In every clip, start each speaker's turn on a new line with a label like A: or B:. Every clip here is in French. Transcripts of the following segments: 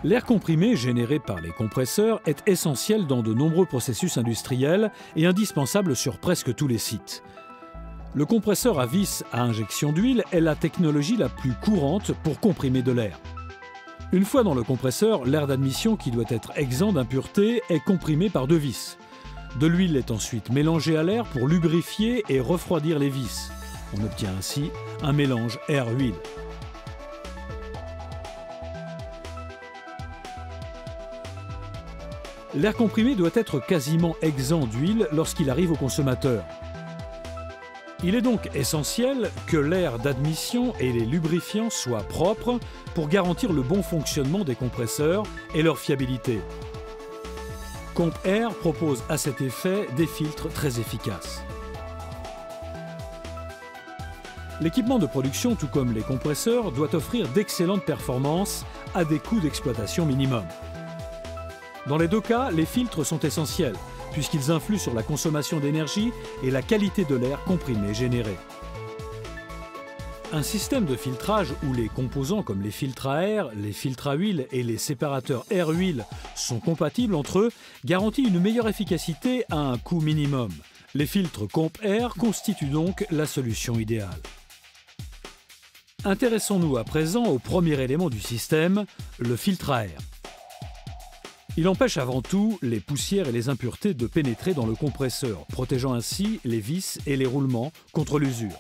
A: L'air comprimé généré par les compresseurs est essentiel dans de nombreux processus industriels et indispensable sur presque tous les sites. Le compresseur à vis à injection d'huile est la technologie la plus courante pour comprimer de l'air. Une fois dans le compresseur, l'air d'admission, qui doit être exempt d'impuretés, est comprimé par deux vis. De l'huile est ensuite mélangée à l'air pour lubrifier et refroidir les vis. On obtient ainsi un mélange air-huile. L'air comprimé doit être quasiment exempt d'huile lorsqu'il arrive au consommateur. Il est donc essentiel que l'air d'admission et les lubrifiants soient propres pour garantir le bon fonctionnement des compresseurs et leur fiabilité. CompAir propose à cet effet des filtres très efficaces. L'équipement de production, tout comme les compresseurs, doit offrir d'excellentes performances à des coûts d'exploitation minimum. Dans les deux cas, les filtres sont essentiels, puisqu'ils influent sur la consommation d'énergie et la qualité de l'air comprimé généré. Un système de filtrage où les composants comme les filtres à air, les filtres à huile et les séparateurs air-huile sont compatibles entre eux garantit une meilleure efficacité à un coût minimum. Les filtres CompAir constituent donc la solution idéale. Intéressons-nous à présent au premier élément du système, le filtre à air. Il empêche avant tout les poussières et les impuretés de pénétrer dans le compresseur, protégeant ainsi les vis et les roulements contre l'usure.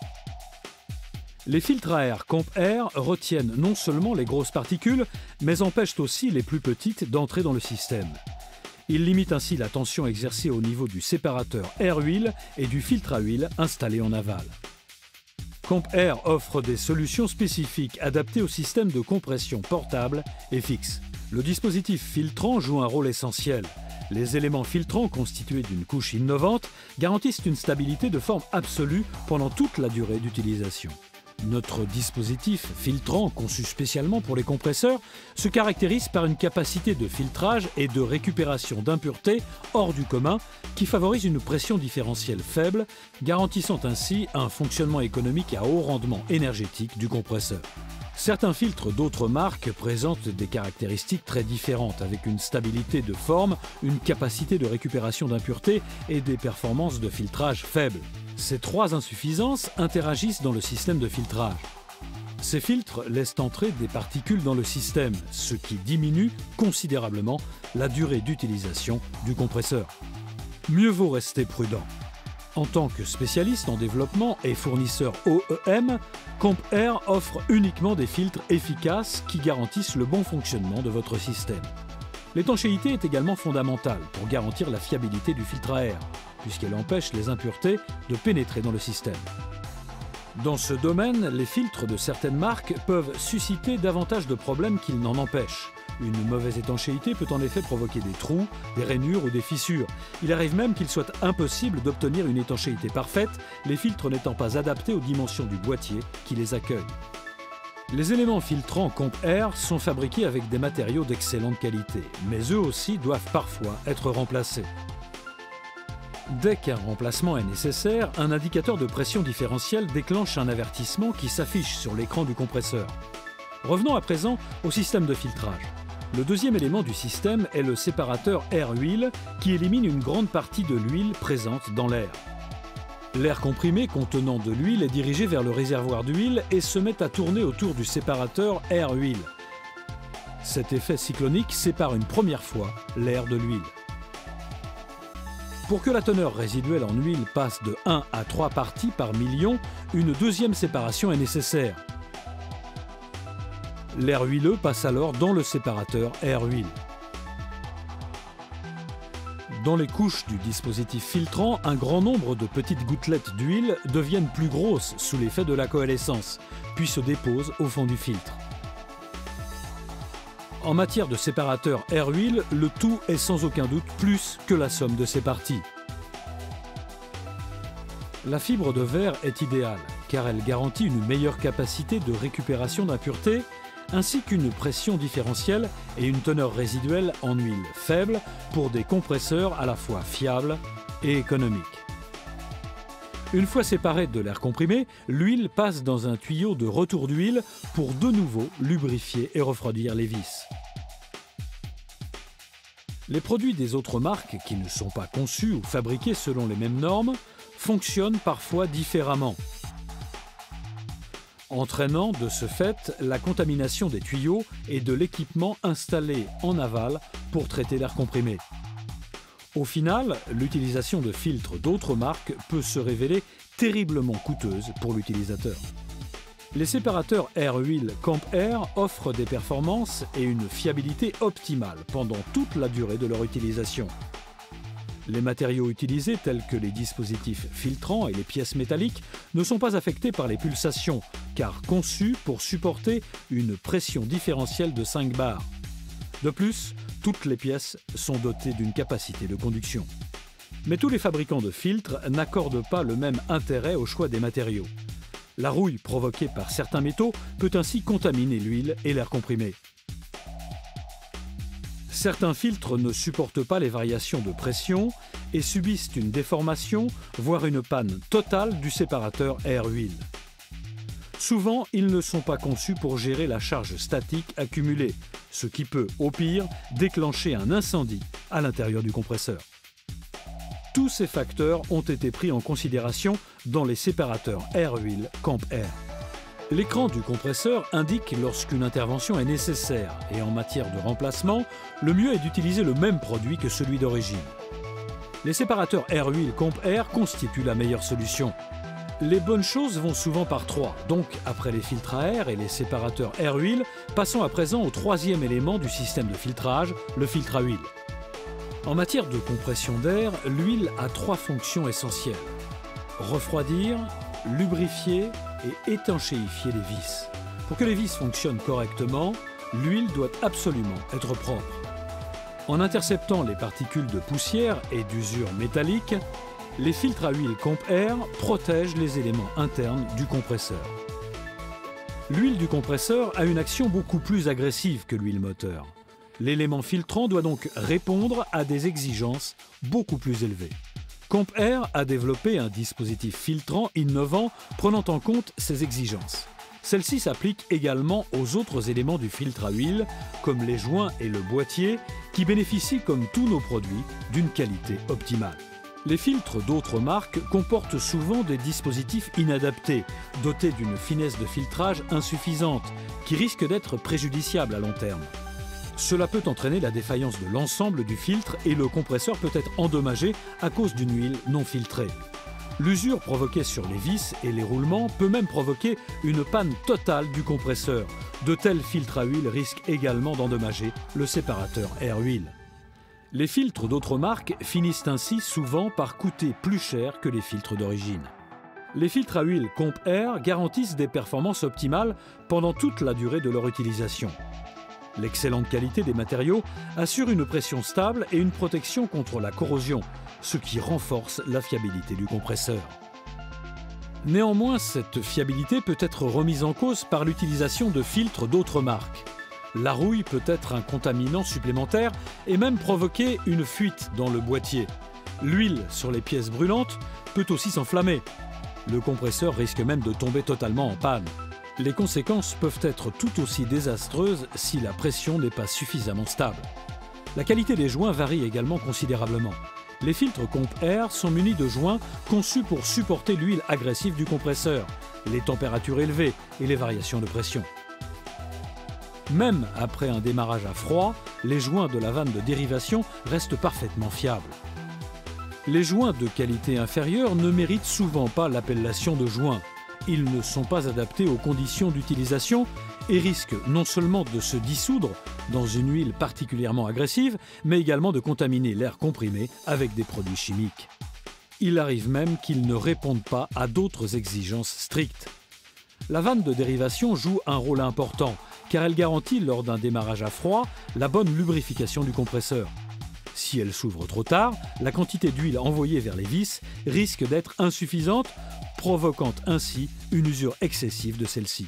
A: Les filtres à air CompAir retiennent non seulement les grosses particules, mais empêchent aussi les plus petites d'entrer dans le système. Ils limitent ainsi la tension exercée au niveau du séparateur air-huile et du filtre à huile installé en aval. CompAir offre des solutions spécifiques adaptées au système de compression portable et fixe. Le dispositif filtrant joue un rôle essentiel. Les éléments filtrants constitués d'une couche innovante garantissent une stabilité de forme absolue pendant toute la durée d'utilisation. Notre dispositif filtrant, conçu spécialement pour les compresseurs, se caractérise par une capacité de filtrage et de récupération d'impuretés hors du commun qui favorise une pression différentielle faible, garantissant ainsi un fonctionnement économique à haut rendement énergétique du compresseur. Certains filtres d'autres marques présentent des caractéristiques très différentes, avec une stabilité de forme, une capacité de récupération d'impuretés et des performances de filtrage faibles. Ces trois insuffisances interagissent dans le système de filtrage. Ces filtres laissent entrer des particules dans le système, ce qui diminue considérablement la durée d'utilisation du compresseur. Mieux vaut rester prudent. En tant que spécialiste en développement et fournisseur OEM, CompAir offre uniquement des filtres efficaces qui garantissent le bon fonctionnement de votre système. L'étanchéité est également fondamentale pour garantir la fiabilité du filtre à air, puisqu'elle empêche les impuretés de pénétrer dans le système. Dans ce domaine, les filtres de certaines marques peuvent susciter davantage de problèmes qu'ils n'en empêchent. Une mauvaise étanchéité peut en effet provoquer des trous, des rainures ou des fissures. Il arrive même qu'il soit impossible d'obtenir une étanchéité parfaite, les filtres n'étant pas adaptés aux dimensions du boîtier qui les accueille. Les éléments filtrants CompAir sont fabriqués avec des matériaux d'excellente qualité, mais eux aussi doivent parfois être remplacés. Dès qu'un remplacement est nécessaire, un indicateur de pression différentielle déclenche un avertissement qui s'affiche sur l'écran du compresseur. Revenons à présent au système de filtrage. Le deuxième élément du système est le séparateur air-huile qui élimine une grande partie de l'huile présente dans l'air. L'air comprimé contenant de l'huile est dirigé vers le réservoir d'huile et se met à tourner autour du séparateur air-huile. Cet effet cyclonique sépare une première fois l'air de l'huile. Pour que la teneur résiduelle en huile passe de 1 à 3 parties par million, une deuxième séparation est nécessaire. L'air huileux passe alors dans le séparateur air-huile. Dans les couches du dispositif filtrant, un grand nombre de petites gouttelettes d'huile deviennent plus grosses sous l'effet de la coalescence, puis se déposent au fond du filtre. En matière de séparateur air-huile, le tout est sans aucun doute plus que la somme de ses parties. La fibre de verre est idéale, car elle garantit une meilleure capacité de récupération d'impuretés, ainsi qu'une pression différentielle et une teneur résiduelle en huile faible pour des compresseurs à la fois fiables et économiques. Une fois séparée de l'air comprimé, l'huile passe dans un tuyau de retour d'huile pour de nouveau lubrifier et refroidir les vis. Les produits des autres marques, qui ne sont pas conçus ou fabriqués selon les mêmes normes, fonctionnent parfois différemment, entraînant de ce fait la contamination des tuyaux et de l'équipement installé en aval pour traiter l'air comprimé. Au final, l'utilisation de filtres d'autres marques peut se révéler terriblement coûteuse pour l'utilisateur. Les séparateurs air-huile Camp Air offrent des performances et une fiabilité optimale pendant toute la durée de leur utilisation. Les matériaux utilisés, tels que les dispositifs filtrants et les pièces métalliques, ne sont pas affectés par les pulsations, car conçus pour supporter une pression différentielle de 5 bars. De plus, toutes les pièces sont dotées d'une capacité de conduction. Mais tous les fabricants de filtres n'accordent pas le même intérêt au choix des matériaux. La rouille provoquée par certains métaux peut ainsi contaminer l'huile et l'air comprimé. Certains filtres ne supportent pas les variations de pression et subissent une déformation, voire une panne totale du séparateur air-huile. Souvent, ils ne sont pas conçus pour gérer la charge statique accumulée, ce qui peut, au pire, déclencher un incendie à l'intérieur du compresseur. Tous ces facteurs ont été pris en considération dans les séparateurs air-huile Camp Air. L'écran du compresseur indique lorsqu'une intervention est nécessaire et en matière de remplacement, le mieux est d'utiliser le même produit que celui d'origine. Les séparateurs air-huile Camp Air constituent la meilleure solution. Les bonnes choses vont souvent par trois, donc après les filtres à air et les séparateurs air-huile, passons à présent au troisième élément du système de filtrage, le filtre à huile. En matière de compression d'air, l'huile a trois fonctions essentielles: refroidir, lubrifier et étanchéifier les vis. Pour que les vis fonctionnent correctement, l'huile doit absolument être propre. En interceptant les particules de poussière et d'usure métallique, les filtres à huile Camp Air protègent les éléments internes du compresseur. L'huile du compresseur a une action beaucoup plus agressive que l'huile moteur. L'élément filtrant doit donc répondre à des exigences beaucoup plus élevées. Camp Air a développé un dispositif filtrant innovant prenant en compte ces exigences. Celle-ci s'applique également aux autres éléments du filtre à huile, comme les joints et le boîtier, qui bénéficient, comme tous nos produits, d'une qualité optimale. Les filtres d'autres marques comportent souvent des dispositifs inadaptés, dotés d'une finesse de filtrage insuffisante, qui risquent d'être préjudiciables à long terme. Cela peut entraîner la défaillance de l'ensemble du filtre et le compresseur peut être endommagé à cause d'une huile non filtrée. L'usure provoquée sur les vis et les roulements peut même provoquer une panne totale du compresseur. De tels filtres à huile risquent également d'endommager le séparateur air-huile. Les filtres d'autres marques finissent ainsi souvent par coûter plus cher que les filtres d'origine. Les filtres à huile Camp Air garantissent des performances optimales pendant toute la durée de leur utilisation. L'excellente qualité des matériaux assure une pression stable et une protection contre la corrosion, ce qui renforce la fiabilité du compresseur. Néanmoins, cette fiabilité peut être remise en cause par l'utilisation de filtres d'autres marques. La rouille peut être un contaminant supplémentaire et même provoquer une fuite dans le boîtier. L'huile sur les pièces brûlantes peut aussi s'enflammer. Le compresseur risque même de tomber totalement en panne. Les conséquences peuvent être tout aussi désastreuses si la pression n'est pas suffisamment stable. La qualité des joints varie également considérablement. Les filtres Camp Air sont munis de joints conçus pour supporter l'huile agressive du compresseur, les températures élevées et les variations de pression. Même après un démarrage à froid, les joints de la vanne de dérivation restent parfaitement fiables. Les joints de qualité inférieure ne méritent souvent pas l'appellation de joints. Ils ne sont pas adaptés aux conditions d'utilisation et risquent non seulement de se dissoudre dans une huile particulièrement agressive, mais également de contaminer l'air comprimé avec des produits chimiques. Il arrive même qu'ils ne répondent pas à d'autres exigences strictes. La vanne de dérivation joue un rôle important, car elle garantit lors d'un démarrage à froid la bonne lubrification du compresseur. Si elle s'ouvre trop tard, la quantité d'huile envoyée vers les vis risque d'être insuffisante, provoquant ainsi une usure excessive de celle-ci.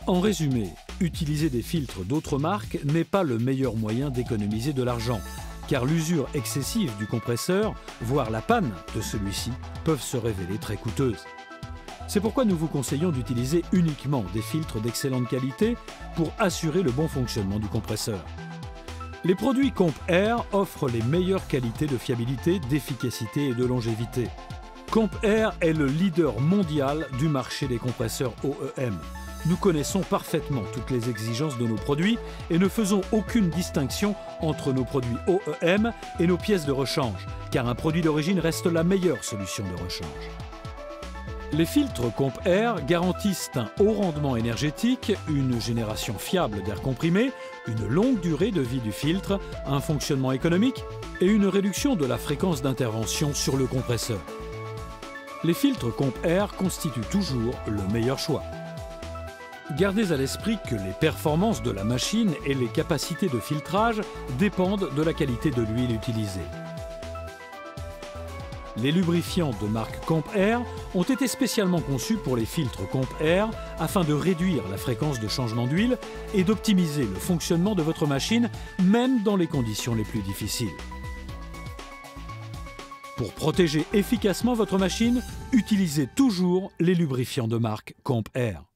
A: En résumé, utiliser des filtres d'autres marques n'est pas le meilleur moyen d'économiser de l'argent, car l'usure excessive du compresseur, voire la panne de celui-ci, peuvent se révéler très coûteuses. C'est pourquoi nous vous conseillons d'utiliser uniquement des filtres d'excellente qualité pour assurer le bon fonctionnement du compresseur. Les produits Comp Air offrent les meilleures qualités de fiabilité, d'efficacité et de longévité. Comp Air est le leader mondial du marché des compresseurs OEM. Nous connaissons parfaitement toutes les exigences de nos produits et ne faisons aucune distinction entre nos produits OEM et nos pièces de rechange, car un produit d'origine reste la meilleure solution de rechange. Les filtres Comp Air garantissent un haut rendement énergétique, une génération fiable d'air comprimé, une longue durée de vie du filtre, un fonctionnement économique et une réduction de la fréquence d'intervention sur le compresseur. Les filtres Comp Air constituent toujours le meilleur choix. Gardez à l'esprit que les performances de la machine et les capacités de filtrage dépendent de la qualité de l'huile utilisée. Les lubrifiants de marque Comp Air ont été spécialement conçus pour les filtres Comp Air afin de réduire la fréquence de changement d'huile et d'optimiser le fonctionnement de votre machine, même dans les conditions les plus difficiles. Pour protéger efficacement votre machine, utilisez toujours les lubrifiants de marque Comp Air.